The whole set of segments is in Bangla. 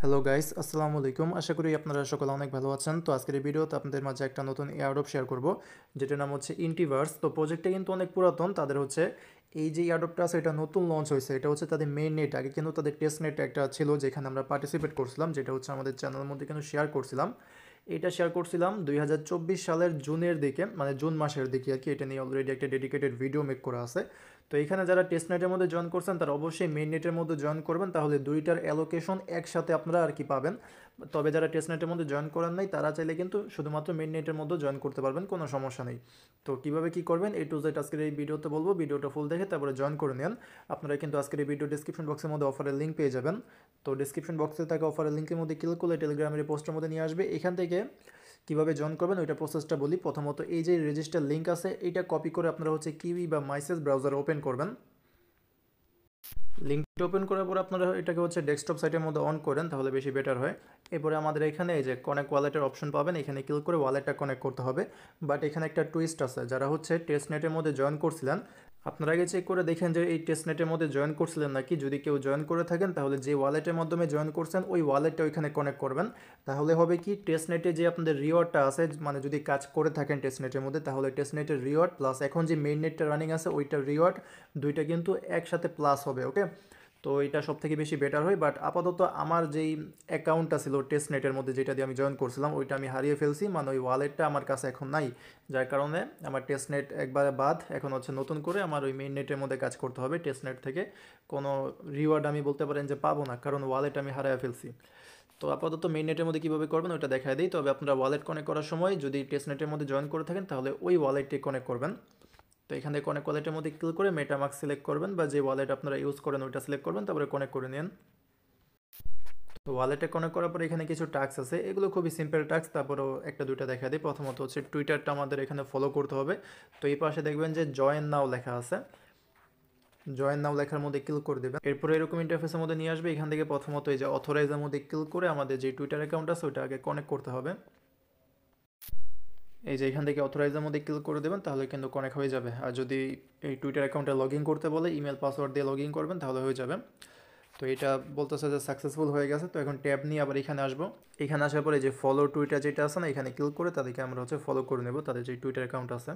হ্যালো গাইস, আসসালামু আলাইকুম। আশা করি আপনারা সকলে অনেক ভালো আছেন। তো আজকের এই ভিডিওতে আপনাদের মাঝে একটা নতুন এয়ারড্রপ শেয়ার করব, যেটার নাম হচ্ছে ইন্টিভার্স। তো প্রজেক্টটা কিন্তু অনেক পুরাতন। তাদের হচ্ছে এই যে এয়ারড্রপটা আছে এটা নতুন লঞ্চ হয়েছে। এটা হচ্ছে তাদের মেইন নেট। আগে কিন্তু তাদের টেস্ট নেট একটা ছিল যেখানে আমরা পার্টিসিপেট করছিলাম, যেটা হচ্ছে আমাদের চ্যানেলের মধ্যে কিন্তু শেয়ার করছিলাম। এটা শেয়ার করছিলাম 2024 সালের জুনের দিকে, মানে জুন মাসের দিকে আর কি। এটা নিয়ে অলরেডি একটা ডেডিকেটেড ভিডিও মেক করা আছে। তো এখানে যারা টেস্ট নেটের মধ্যে জয়েন করছেন তারা অবশ্যই মেইন নেটের মধ্যে জয়েন করবেন, তাহলে দুইটার অ্যালোকেশন একসাথে আপনারা আর কি পাবেন। তবে যারা টেস্ট নেটের মধ্যে জয়েন করেন নাই তারা চাইলে কিন্তু শুধুমাত্র মেইন নেটের মধ্যে জয়েন করতে পারবেন, কোনো সমস্যা নেই। তো কীভাবে কী করবেন A to Z আজকের এই ভিডিওতে বলবো। ভিডিওটা ফুল দেখে তারপরে জয়েন করে নেন। আপনারা কিন্তু আজকের এই ভিডিও ডিসক্রিপশন বক্সের মধ্যে অফারের লিঙ্ক পেয়ে যাবেন। তো ডিসক্রিপশন বক্সে থাকা অফারের লিঙ্কের মধ্যে ক্লিক করলে টেলিগ্রামের পোস্টের মধ্যে নিয়ে আসবে। এখান থেকে কীভাবে জয়েন করবেন ওইটা প্রসেসটা বলি। প্রথমত এই যে রেজিস্টার লিঙ্ক আছে এটা কপি করে আপনারা হচ্ছে কিউই বা মাইসেস ব্রাউজার ওপেন করবেন। লিঙ্কটা ওপেন করার পর আপনারা এটাকে হচ্ছে ডেস্কটপ সাইটের মধ্যে অন করেন, তাহলে বেশি বেটার হয়। এরপরে আমাদের এখানে এই যে কানেক্ট ওয়ালেটের অপশন পাবেন, এখানে ক্লিক করে ওয়ালেটটা কানেক্ট করতে হবে। বাট এখানে একটা টুইস্ট আছে, যারা হচ্ছে টেস্ট নেটের মধ্যে জয়েন করছিলেন আপনারা আগে চেক করে দেখেন যে এই টেস্ট নেটের মধ্যে জয়েন করছিলেন নাকি। যদি কেউ জয়েন করে থাকেন তাহলে যে ওয়ালেটের মাধ্যমে জয়েন করছেন ওই ওয়ালেটটা ওইখানে কানেক্ট করবেন। তাহলে হবে কি, টেস্ট নেটে যে আপনাদের রিওয়ার্ডটা আছে, মানে যদি কাজ করে থাকেন টেস্ট নেটের মধ্যে, তাহলে টেস্ট নেটের রিওয়ার্ড প্লাস এখন যে মেইন নেটটা রানিং আছে ওইটার রিওয়ার্ড দুইটা কিন্তু একসাথে প্লাস হবে। ওকে, তো এটা সব থেকে বেশি বেটার হয়। বাট আপাতত আমার যেই অ্যাকাউন্টটা ছিল টেস্ট নেটের মধ্যে, যেটা দিয়ে আমি জয়েন করছিলাম, ওইটা আমি হারিয়ে ফেলছি। মানে ওই ওয়ালেটটা আমার কাছে এখন নাই, যার কারণে আমার টেস্ট নেট একবারে বাদ। এখন হচ্ছে নতুন করে আমার ওই মেইন নেটের মধ্যে কাজ করতে হবে। টেস্ট নেট থেকে কোনো রিওয়ার্ড আমি বলতে পারেন যে পাবো না, কারণ ওয়ালেট আমি হারিয়ে ফেলছি। তো আপাতত মেইন নেটের মধ্যে কীভাবে করবেন ওইটা দেখাই দিই। তবে আপনারা ওয়ালেট কানেক্ট করার সময় যদি টেস্ট নেটের মধ্যে জয়েন করে থাকেন তাহলে ওই ওয়ালেটটি কানেক্ট করবেন। তো এখান থেকে কানেক্ট ওয়ালেটের মধ্যে ক্লিক করে মেটামাস্ক সিলেক্ট করবেন, বা যে ওয়ালেট আপনারা ইউজ করেন ওইটা সিলেক্ট করবেন, তারপরে কানেক্ট করে নিন। তো ওয়ালেটে কানেক্ট করার পরে এখানে কিছু টাস্ক আছে, এগুলো খুবই সিম্পল টাস্ক, তারপরেও একটা দুইটা দেখা দিই। প্রথমত হচ্ছে টুইটারটা আমাদের এখানে ফলো করতে হবে। তো এই পাশে দেখবেন যে জয়েন নাও লেখা আছে, জয়েন নাও লেখার মধ্যে ক্লিক করে দেবেন। এরপরে এরকম ইন্টারফেসের মধ্যে নিয়ে আসবে। এখান থেকে প্রথমত এই যে অথরাইজের মধ্যে ক্লিক করে আমাদের যে টুইটার অ্যাকাউন্ট আছে ওইটা আগে কানেক্ট করতে হবে। এই যে এখান থেকে অথরাইজের মধ্যে ক্লিক করে দেবেন, তাহলে কিন্তু কানেক্ট হয়ে যাবে। আর যদি এই টুইটার অ্যাকাউন্টে লগ ইন করতে বলে ইমেল পাসওয়ার্ড দিয়ে লগ ইন করবেন, তাহলে হয়ে যাবে। তো এটা বলতেছে যে সাকসেসফুল হয়ে গেছে। তো এখন ট্যাব নিয়ে আবার এখানে আসবো। এখানে আসার পরে যে ফলো টুইটার যেটা আছে না, এখানে ক্লিক করে তাদেরকে আমরা হচ্ছে ফলো করে নেব, তাদের যে টুইটার অ্যাকাউন্ট আছে।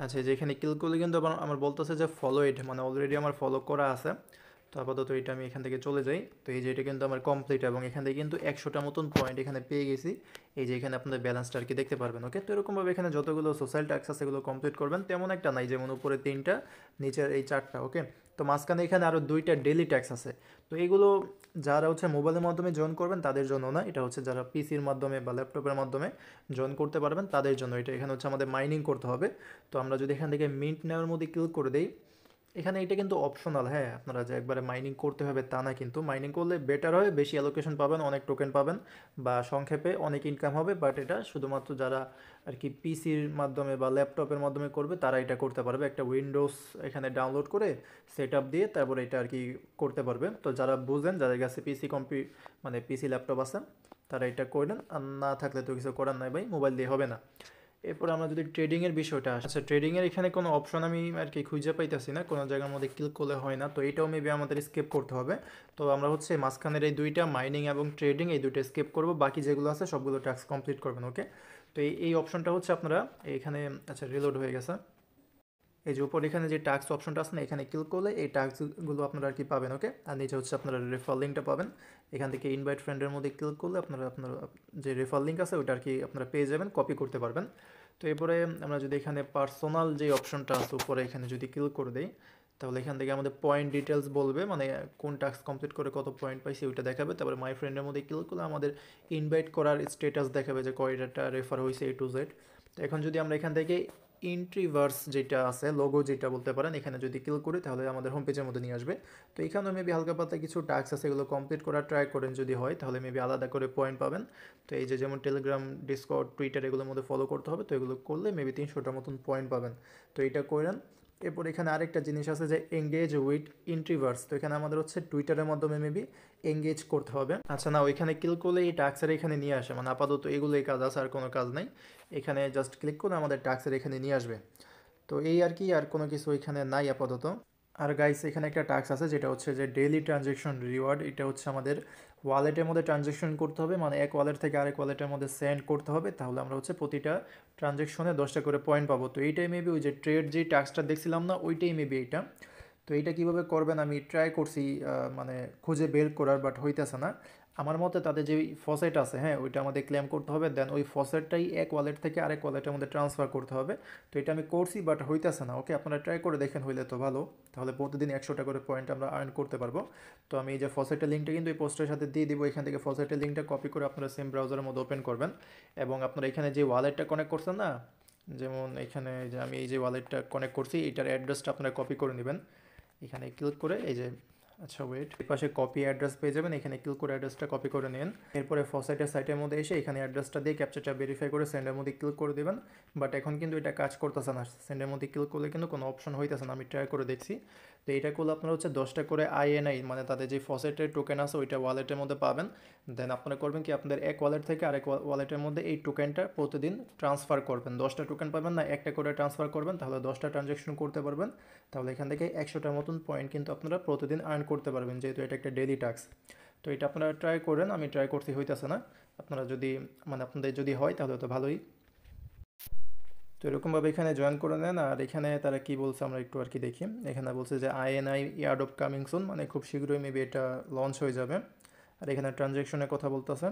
আচ্ছা, যে এখানে ক্লিক করলে কিন্তু আমার বলতেছে যে ফলো ইট, মানে অলরেডি আমার ফলো করা আছে। তো আপাতত এটা আমি এখান থেকে চলে যাই। তো এই যে এটা কিন্তু আমার কমপ্লিট, এবং এখান থেকে কিন্তু 100টা মতন পয়েন্ট এখানে পেয়ে গেছি। এই যে এখানে আপনাদের ব্যালেন্সটা আর কি দেখতে পারবেন। ওকে, তো এরকমভাবে এখানে যতগুলো সোশ্যাল ট্যাক্স আছে এগুলো কমপ্লিট করবেন। তেমন একটা নাই, যেমন উপরে 3টা নিচের এই 4টা। ওকে, তো মাঝখানে এখানে আরও 2টা ডেলি ট্যাক্স আছে। তো এইগুলো যারা হচ্ছে মোবাইলের মাধ্যমে জয়েন করবেন তাদের জন্য না, এটা হচ্ছে যারা পিসির মাধ্যমে বা ল্যাপটপের মাধ্যমে জয়েন করতে পারবেন তাদের জন্য এটা। এখানে হচ্ছে আমাদের মাইনিং করতে হবে। তো আমরা যদি এখান থেকে মিন্ট নেওয়ার মধ্যে ক্লিক করে দিই, এখানে এটা কিন্তু অপশনাল। হ্যাঁ, আপনারা যে একবারে মাইনিং করতে হবে তা না, কিন্তু মাইনিং করলে বেটার হয়, বেশি অ্যালোকেশন পাবেন, অনেক টোকেন পাবেন, বা সংক্ষেপে অনেক ইনকাম হবে। বাট এটা শুধুমাত্র যারা আর কি পিসির মাধ্যমে বা ল্যাপটপের মাধ্যমে করবে তারা এটা করতে পারবে। একটা উইন্ডোজ এখানে ডাউনলোড করে সেট আপ দিয়ে তারপরে এটা আর কি করতে পারবে। তো যারা বুঝেন, যাদের কাছে মানে পিসি ল্যাপটপ আছে তারা এটা করবেন। আর না থাকলে তো কিছু করার নাই ভাই, মোবাইল দিয়ে হবে না। এরপর আমরা যদি ট্রেডিংয়ের বিষয়টা আসে, আচ্ছা ট্রেডিংয়ের এখানে কোনো অপশন আমি আর কি খুঁজে পাইতেছি না, কোনো জায়গার মধ্যে ক্লিক করলে হয় না। তো এইটাও মেবি আমাদের স্কিপ করতে হবে। তো আমরা হচ্ছে মাঝখানের এই দুইটা মাইনিং এবং ট্রেডিং এই দুইটা স্কিপ করব, বাকি যেগুলো আছে সবগুলো টাস্ক কমপ্লিট করবেন। ওকে, তো এই অপশনটা হচ্ছে আপনারা এখানে, আচ্ছা রিলোড হয়ে গেছে। এই যে উপর এখানে যে টাস্ক অপশনটা আছে না, এখানে ক্লিক করলে এই টাস্কগুলো আপনারা আর কি পাবেন। ওকে, আর নিচে হচ্ছে আপনারা রেফার লিঙ্কটা পাবেন। এখান থেকে ইনভাইট ফ্রেন্ডের মধ্যে ক্লিক করলে আপনারা আপনার যে রেফার লিঙ্ক আছে ওইটা আর কি আপনারা পেয়ে যাবেন, কপি করতে পারবেন। তো এরপরে আমরা যদি এখানে পার্সোনাল যে অপশনটা আছে উপরে, এখানে যদি ক্লিক করে দিই, তাহলে এখান থেকে আমাদের পয়েন্ট ডিটেলস বলবে, মানে কোন টাস্ক কমপ্লিট করে কত পয়েন্ট পাইছি ওইটা দেখাবে। তারপরে মাই ফ্রেন্ডের মধ্যে ক্লিক করলে আমাদের ইনভাইট করার স্ট্যাটাস দেখাবে যে কয়টা রেফার হয়েছে A to Z। তো এখন যদি আমরা এখান থেকে ইন্ট্রিভার্স যেটা আছে, লোগো যেটা বলতে পারেন, এখানে যদি ক্লিক করি তাহলে আমাদের হোম পেজের মধ্যে নিয়ে আসবে। তো এখানেও মেবি হালকা পাতলা কিছু টাস্ক আছে, এগুলো কমপ্লিট করার ট্রাই করেন, যদি হয় তাহলে মেবি আলাদা করে পয়েন্ট পাবেন। তো এই যে যেমন টেলিগ্রাম, ডিসকর্ড, টুইটার এগুলোর মধ্যে ফলো করতে হবে। তো এগুলো করলে মেবি 300টার মতন পয়েন্ট পাবেন। তো এইটা করেন। এরপর এখানে আরেকটা জিনিস আছে যে এঙ্গেজ উইথ ইন্ট্রিভার্স। তো এখানে আমাদের হচ্ছে টুইটারের মাধ্যমে মেবি এঙ্গেজ করতে হবে। আচ্ছা না, ওইখানে ক্লিক করলে এই টাস্কের এখানে নিয়ে আসে, মানে আপাতত এগুলোই কাজ আছে, আর কোনো কাজ নেই। এখানে জাস্ট ক্লিক করে আমাদের টাস্কের এখানে নিয়ে আসবে। তো এই আর কি, আর কোনো কিছু এখানে নাই আপাতত। আর গাইস এখানে একটা টাস্ক আছে যেটা হচ্ছে যে ডেইলি ট্রানজ্যাকশন রিওয়ার্ড। এটা হচ্ছে আমাদের ওয়ালেটের মধ্যে ট্রানজ্যাকশন করতে হবে, মানে এক ওয়ালেট থেকে আরেক ওয়ালেটের মধ্যে সেন্ড করতে হবে, তাহলে আমরা হচ্ছে প্রতিটা ট্রানজ্যাকশনে 10টা করে পয়েন্ট পাবো। তো এইটাই মেবি ওই যে ট্রেড যে টাস্কটা দেখছিলাম না, ওইটাই মেবি এইটা। তো এইটা কীভাবে করবেন আমি ট্রাই করছি মানে খুঁজে বের করার, বাট হইতেছে না আমার মতে। তাদের যে ফসেট আছে, হ্যাঁ, ওইটা আমাদের ক্লেম করতে হবে, দেন ওই ফসেটটাই এক ওয়ালেট থেকে আরেক ওয়ালেটের মধ্যে ট্রান্সফার করতে হবে। তো এটা আমি করছি, বাট হইতেছে না। ওকে, আপনারা ট্রাই করে দেখেন, হইলে তো ভালো। তাহলে প্রতিদিন 100টা করে পয়েন্ট আমরা আর্ন করতে পারবো। তো আমি এই যে ফসেটের লিঙ্কটা কিন্তু এই পোস্টের সাথে দিয়ে দিব। এখান থেকে ফসেটের লিঙ্কটা কপি করে আপনারা সেম ব্রাউজারের মধ্যে ওপেন করবেন, এবং আপনারা এখানে যে ওয়ালেটটা কানেক্ট করছেন না, যেমন এখানে যে আমি এই যে ওয়ালেটটা কানেক্ট করছি, এটার অ্যাড্রেসটা আপনারা কপি করে নেবেন। এখানে ক্লিক করে এই যে, আচ্ছা ওয়েট, এই পাশে কপি অ্যাড্রেস পেয়ে যাবেন, এখানে ক্লিক করে অ্যাড্রেসটা কপি করে নিন। এরপরে ফসেটের সাইটের মধ্যে এসে এখানে অ্যাড্রেসটা দিয়ে ক্যাপচারটা ভেরিফাই করে সেন্ডের মধ্যে ক্লিক করে দেবেন। বাট এখন কিন্তু এটা কাজ করতেছে না, সেন্ডের মধ্যে ক্লিক করলে কিন্তু কোনো অপশন হইতেছে না, আমি ট্রাই করে দেখছি। তো এইটা করলে আপনারা হচ্ছে 10টা করে আইএনআই, মানে তাদের যে ফসেটের টোকেন আছে ওইটা ওয়ালেটের মধ্যে পাবেন। দেন আপনারা করবেন কি, আপনাদের এক ওয়ালেট থেকে আরেক ওয়ালেটের মধ্যে এই টোকেনটা প্রতিদিন ট্রান্সফার করবেন। 10টা টোকেন পাবেন না, একটা করে ট্রান্সফার করবেন, তাহলে 10টা ট্রানজ্যাকশন করতে পারবেন। তাহলে এখান থেকে 100টার মতন পয়েন্ট কিন্তু আপনারা প্রতিদিন আর্ন করতে পারবেন, যেহেতু এটা একটা ডেইলি টাস্ক। তো এটা আপনারা ট্রাই করেন, আমি ট্রাই করতে হইতেছে না। আপনারা যদি মানে আপনাদের যদি হয় তাহলে তো ভালোই। তো এরকমভাবে এখানে জয়েন করে নেন। আর এখানে তারা কি বলছে আমরা একটু আর কি দেখি। এখানে বলছে যে আইএনআই ইয়ারডপ কামিং সুন, মানে খুব শীঘ্রই মেবি এটা লঞ্চ হয়ে যাবে। আর এখানে ট্রানজ্যাকশনের কথা বলতেছে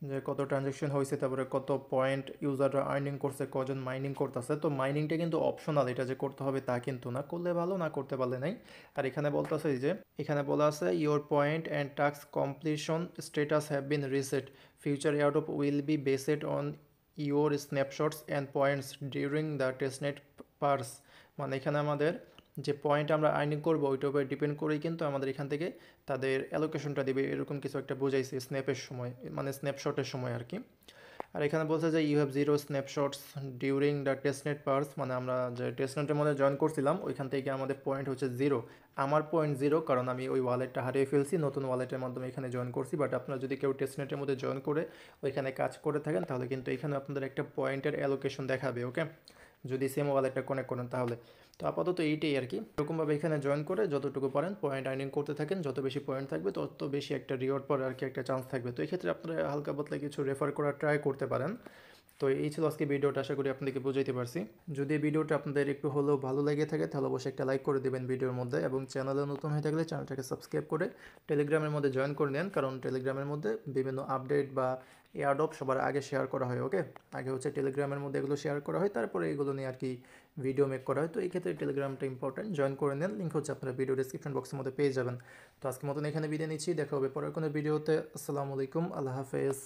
যে কত ট্রানজ্যাকশন হয়েছে, তারপরে কত পয়েন্ট ইউজাররা আর্নিং করছে, কজন মাইনিং করতেছে। তো মাইনিংটা কিন্তু অপশনাল, এটা যে করতে হবে তা কিন্তু না, করলে ভালো, না করতে পারলে নাই। আর এখানে বলতেছে যে, এখানে বলা আছে your point and task completion status have been reset, future airdrop will be based on your snapshots and points during the testnet phase. মানে এখানে আমাদের যে পয়েন্ট আমরা আর্নিং করবো ওইটার উপরে ডিপেন্ড করেই কিন্তু আমাদের এখান থেকে তাদের অ্যালোকেশনটা দিবে, এরকম কিছু একটা বোঝাইছে স্ন্যাপের সময়, মানে স্ন্যাপশটের সময় আর কি। আর এখানে বলছে যে you have 0 snapshots during the testnet phase, মানে আমরা যে টেস্টনেটের মধ্যে জয়েন করছিলাম ওইখান থেকে আমাদের পয়েন্ট হচ্ছে 0। আমার পয়েন্ট 0, কারণ আমি ওই ওয়ালেটটা হারিয়ে ফেলছি, নতুন ওয়ালেটের মাধ্যমে এখানে জয়েন করছি। বাট আপনারা যদি কেউ টেস্টনেটের মধ্যে জয়েন করে ওইখানে কাজ করে থাকেন, তাহলে কিন্তু এখানে আপনাদের একটা পয়েন্টের অ্যালোকেশন দেখাবে। ওকে, যদি সেম ওয়ালেটটা কানেক্ট করেন তাহলে। তো আপাতত এইটাই আর কি। এরকমভাবে এখানে জয়েন করে যতটুকু পারেন পয়েন্ট আর্নিং করতে থাকেন, যত বেশি পয়েন্ট থাকবে তত বেশি একটা রিওয়ার্ড পরে আর কি একটা চান্স থাকবে। তো এই ক্ষেত্রে আপনারা হালকা পাতলা কিছু রেফার করার ট্রাই করতে পারেন। তো এই ছিল আজকে ভিডিওটা, আশা করি আপনাদেরকে বুঝাইতে পারছি। যদি ভিডিওটা আপনাদের একটু হলেও ভালো লেগে থাকে তাহলে অবশ্যই একটা লাইক করে দেবেন ভিডিওর মধ্যে, এবং চ্যানেলে নতুন হয়ে থাকলে চ্যানেলটাকে সাবস্ক্রাইব করে টেলিগ্রামের মধ্যে জয়েন করে নেন, কারণ টেলিগ্রামের মধ্যে বিভিন্ন আপডেট বা এয়ারড্রপ সবার আগে শেয়ার করা হয়। ওকে, আগে হচ্ছে টেলিগ্রামের মধ্যে এগুলো শেয়ার করা হয়, তারপরে এগুলো নিয়ে আর কি ভিডিও মেক করা হয়। তো এই ক্ষেত্রে টেলিগ্রামটা ইম্পর্টেন্ট, জয়েন করে নেন, লিঙ্ক হচ্ছে আপনারা ভিডিও ডিসক্রিপশন বক্সের মধ্যে পেয়ে যাবেন। তো আজকের মতন এখানে বিদায় নিচ্ছি, দেখা হবে পরের কোনো ভিডিওতে। আসসালামু আলাইকুম, আল্লাহ হাফেজ।